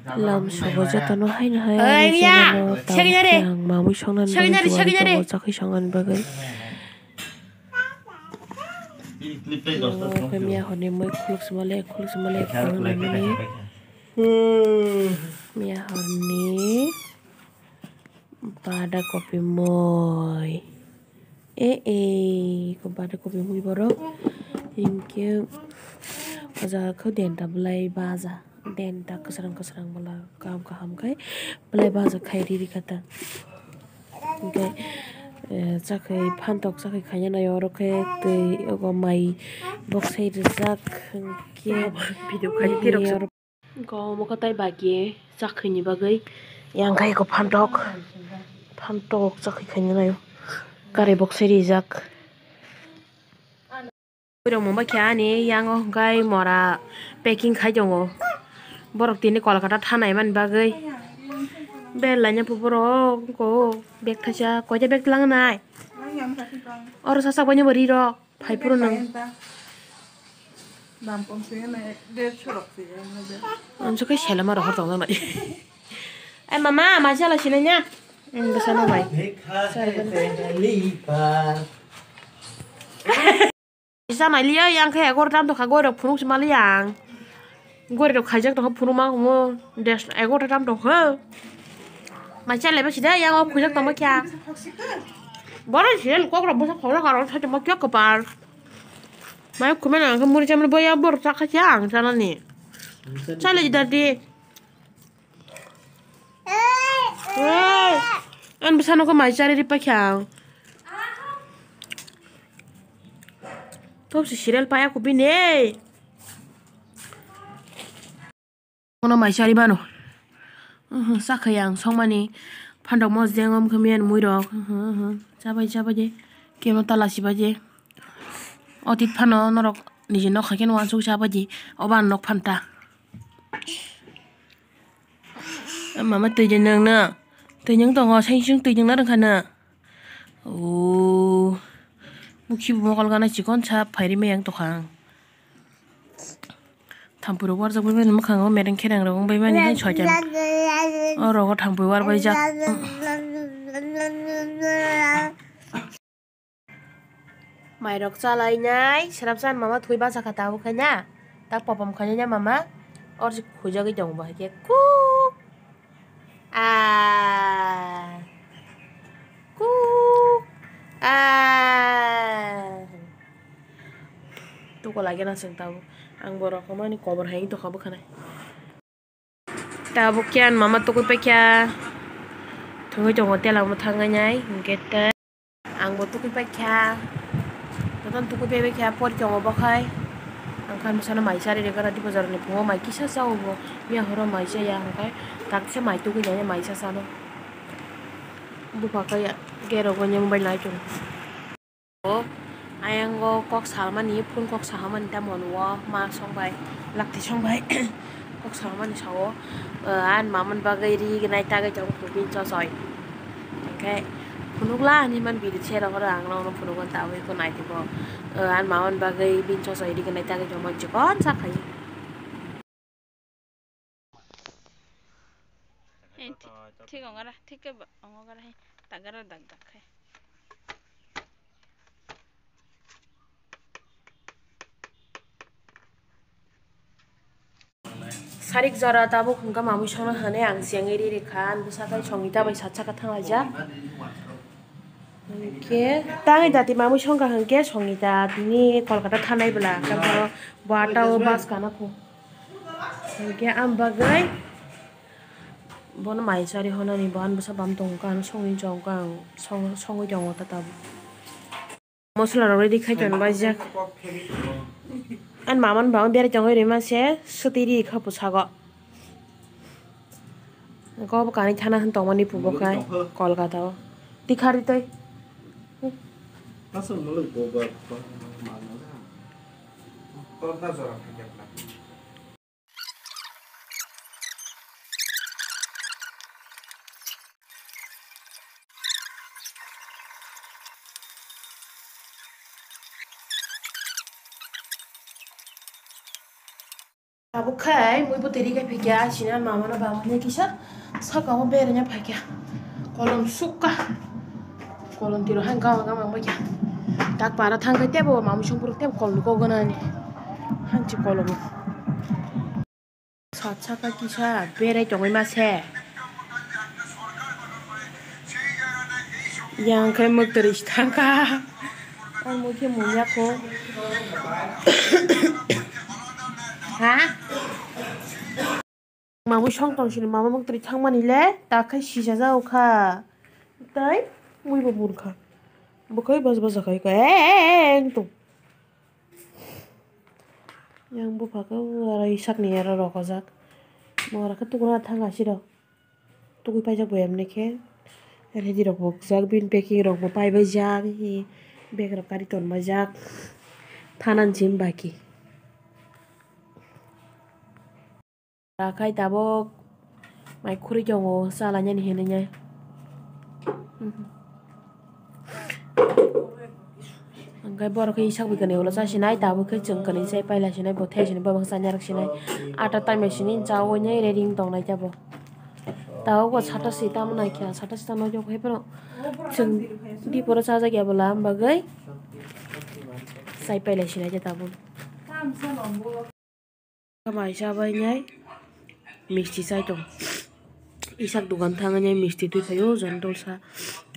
lam sobo jatono haino hai Oi, ani Mia! channel Shaggy tabu Daddy! kyang mamu shongnan Shaggy bagai Daddy, juari Shaggy tongo Daddy! chakhi shongan bagai yang kami ahoni moi khuluk semale khuluk namani Mia ahoni pada kopi moi ko pada kopi moi borok hingke aja kau denta belai baja denta keserang bala kaham kai belai baja khairi kata hingke chakai phantok chakai khanya na yoro ke tui ogo mai boksai rijak hingke Video kali tirok ko mo katai bagi chakai ni bagai yang kai ko phantok chakai khanya na yo kare boksai rijak Pura mumba kya ni yang gai mora packing khai jongo borok tini kolkata thanai man bagai belanya pupuro ko bag thaja koja bag lang nai or sasak banyak beri rok phai puro nang anso kai selama rohor tong nai eh mama masalah sini nya besana mai bisa mai liya yang kai agor tam to kagor phunuk semali yang gor do khajak to phunu ma mo des agor tam to he masalah besi dah yang aku khajak to ma kya bora sel ko ko bosa khora karo thaje ma kya kapar mai kumena ka muri chamle boya bor ta khasyang sana ni chale dadi an besano ko mai chari ripa khyang top si serial paya ko bine kono mai chari bano sakhayang songmani phandok mo jengom khamian muirok chabai je kemo talasi baje otit phano norok nije nok khaken wansuk chabaji oban nok phanta mama tujeng nang na tujeng tongo saisung tujeng na khana o mukhi mokol gana chikon chap phairi meyang tokhang thampuro warjak bai mani mukhango mereng kherang rong bai mani hai chojam oro thampui war bai jak mairok chalai nai serapsan mama thui basa khata khanya tak popam khanya mama or khujagi jong ba ke ku ku tu ko lagi na sing tahu ang borok mani cover hai to khabo khana tabu kian mama tu ko pe kya thungo jong hotel ang thanga nyai ngete ang bo tu ko pe kya Nonton tuku bebe kya por jongo bakai angkan misalnya mai sari de gara di bazar ni pungo mai kisah sa ubo mia horo mai sa ya angkai tak se mai tuku nyanya mai sa no bu pakai ya gero go nyam bai lai chung o ayang go kok salman ni pun kok salman ta mon wa ma song bai lakti song bai kok salman ni sawo an maman bagai ri nai ta ga jong pin cho soi okay punuk lah ni man bidi chera orang long punukan tahu ko nai tipo an mawan bagai bin cho sai di kan ta ke jomon chikon sakai ठीक होगा ठीक है होगा है तगड़ा दग दग है sarik jara tabo khungka mamu sona hane ang siang ri khan busakai songita bai satsa ka thang aja ke tangai dati mamu songka hangke songita ni kolkata thanai bela kabro bata o bas kana ko hangke am bagai bon mai sari hona ni ban busa bam tong kan songi jong kan songi jong ta tabo mosla ready khai jon bajak an maman bang biar jong ri ma se sutiri kha pusago ko kani thana han tong mani pubo khai kolkata tikhari tai Masuk mulut bobot mana dah? Kau tak seorang kerja nak. Abukai muy puteri kai pikir asina mama na bawahnya kisah sakamu berenya pikir kolom suka kolom tiro hang kau nggak mau pikir tak para tangga tiap bawa mamu campur tiap kolom kau gana ni hanci kolom saka kisah bere jongai masih yang kai mek teris tangga kan mungkin munya ko hah mamu song tong sini mama mek teris tang mani le tak kai sisa jauh ka tai muy babur ka bukai bas kai tuh yang bu pakai orang isak nih era rokok mau orang ketuk orang tangga sih dong tuh pajak bayam nih ke ada di rokok zak bin packing rokok pai bajak hi beg rok kari ton bajak tanan jim baki rakai tabok mai kuri jongo salahnya nih henenya angkai borok isak bikane ulah sasinai tabok ke jengkani saya pai lasinai bothai sinai babang sanyarak sinai ata time sini jauhnya reading tong nai jabo tahu gua satu sita mana kia satu sita mau jauh hebat jeng di pura saja kia bola bagai saya pai lasinai aja tabun kamai sabai nyai misti saya dong isak dugan tangannya misti tu kayo jantol sa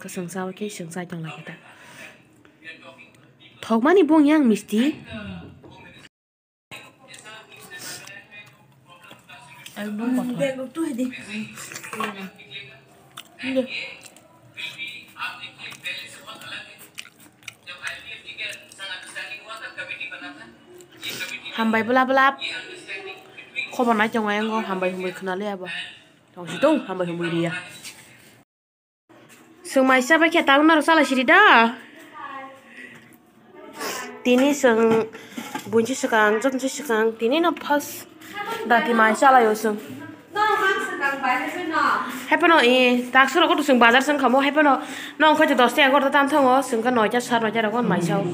keseng sawa ke seng saya dong lagi ta thok mani bong yang misti bego tuh di hambai belap khobar nai chong ayang go hambai humbai khna le aba tong si tong hambai humbai dia sumai sabai kya taung nar sala siri da tini seng bunci sekang jong sekang tini no pas dati mai sala yo seng Hepeno tak suruh aku tuh seng bazar seng kamu hepeno nong kau jodoh setiap aku tetap tahu seng kan noja sar noja aku mai sau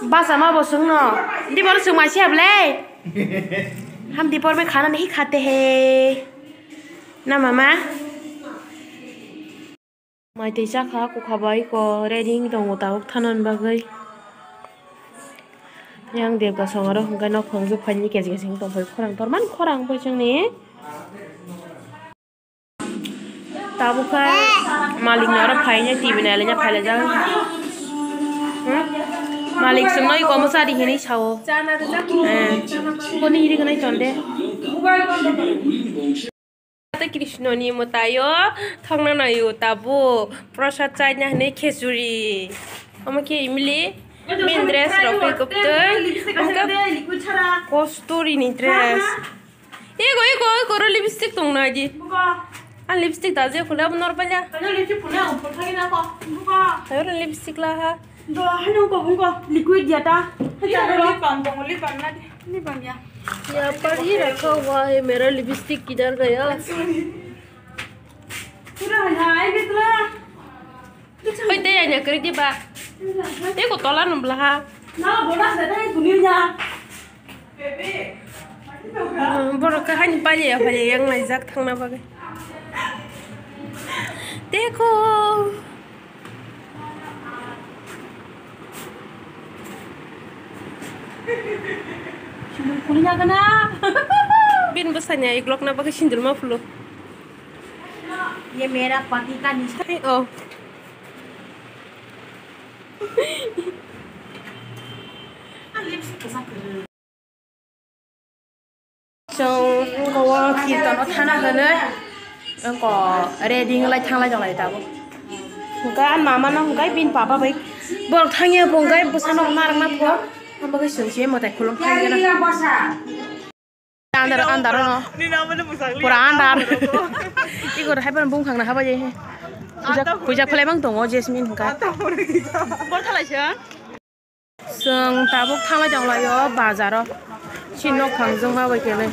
bahasa mah boseng no di baru seng mai siap le ham di baru me khana nahi khate he na mama mai te cha kha ku khabai ko reading dong tauk thanan bagai yang dia kasong aro hingga nok hongju phani ke sing tong phai khorang torman khorang bai jengni tabuka malik nara phainya tv nalenya phaila jang malik sunoi ko masari hini chawo koni hiri kanai tonde Krishna ni motayo thangna nayo tabu prasad chainya ne khesuri amake imli min dress rokai kopte kosturi ni dress ego lipstick tong na ji an lipstick ta je khula bunor palya lipstick phuna upor thagi na ko ayo lipstick la ha do hanu ko bungo liquid dia ta lip pan ya यहाँ पर ही रखा हुआ है मेरा लिपस्टिक किधर गया ते ya kiri di ba ko tolan belah borok ka hani pale ya pale yang laizak thangna bagai देखो Kulinya kena. Bin besarnya iglok na pakai sindul mah flu. Ye merah pati ka nisai. Oh. So, kalau kita nak tanah kena, engkau reading lagi thang lagi jangan tahu. Mungkin mama nak mungkin bin papa baik. Borok thangnya mungkin besar nak narang nak kau. Apa ke sih mau tak kolom thangnya na. Andar no. Pura andar. Iku dah hebat bung khang na apa je? Puja pelai bang tongo Jasmine mungkin. Bor thalai sih. Seng tabuk thang lagi jangan yo bazar. Sinok pangjung ha bai kene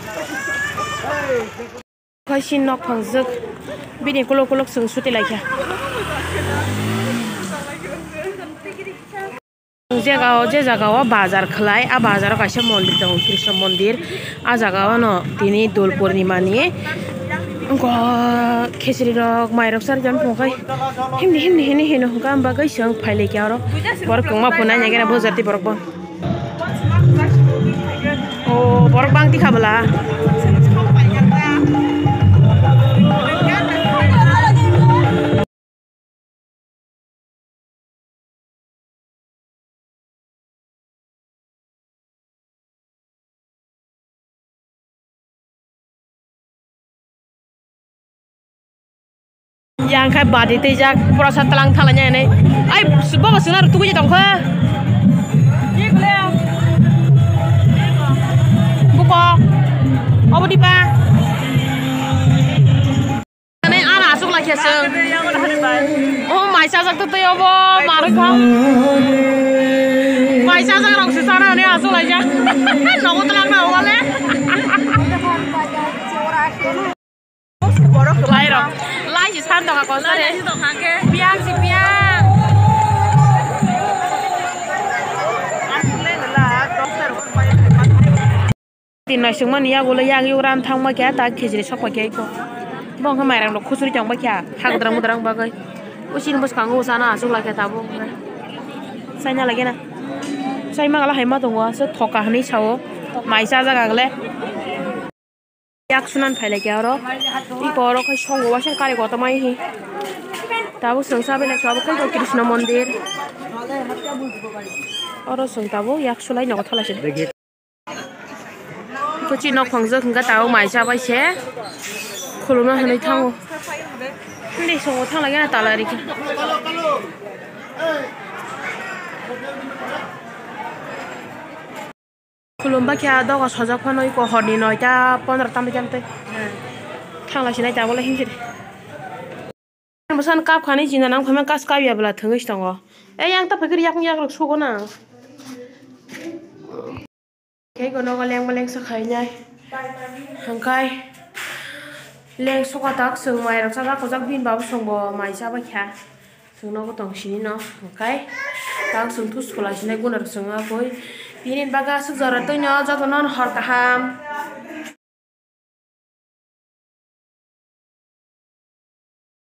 khoi sinok pangjung bini kolok sung suti lai kya जे जागाव बाजार खलाय आ बाजाराव कायसे मंदिर दं कृष्ण मंदिर आ जागाव न दिनै दौल पूर्णिमानि खेचरी रक माइरक सारजन फंखाय हिमनि हेनो हुका होमबा गैसों फाइले क्या रो बरक मा फनाय नागिरा बजारति बरक बं ओ बरक बां दिखाबला yang kai badi tejak proses telang thalanya ini ai bawa senar tuku je dong ke buka apa di pa ini anak asuk lagi aseng oh mai sajak tuh ya bo maruk kau mai sajak orang susah nih asuk lagi nongol telang nongol le lai rồi lai chỉ san đồng còn sao đấy piang si piang tin nói chung mà nia gula yang yuran thang mà kia ta khizri sok pa kia ko bong hamai rang lo khusuri chong ba kia hang drang mudrang ba gai usin bos kangu sana asuk la kia ta bo sai nya lagi na sai ma gala hai ma dong wa se thoka hani chao mai sa ja gang le yak sunan phaile kya ro I koro khai songo wa kare gota mai hi tabo sangsa bele khabo kai ko krishna mandir oro sung tabo yak sulai no thala se ko chi no khangja khanga taw mai sa bai se khuluna hanai thango ndi songo thangla gena talari ki khulumba kya doga sajak phanoi ko horni noita 15 tam jamte thangla sinai ta bola himse mosan kap khani jina nang phama kas ka ya bla thangis tango e yang ta phakir yak yak sugo na ke ko no leng sa khai nyai hangkai leng suka tak sung mai rak sa ko jak bin ba sungbo mai sa ba kha sung no ko tong sini no hangkai tak sung thus kola sinai gunar sunga koi pinin baga su zara to nya ja to non har kaham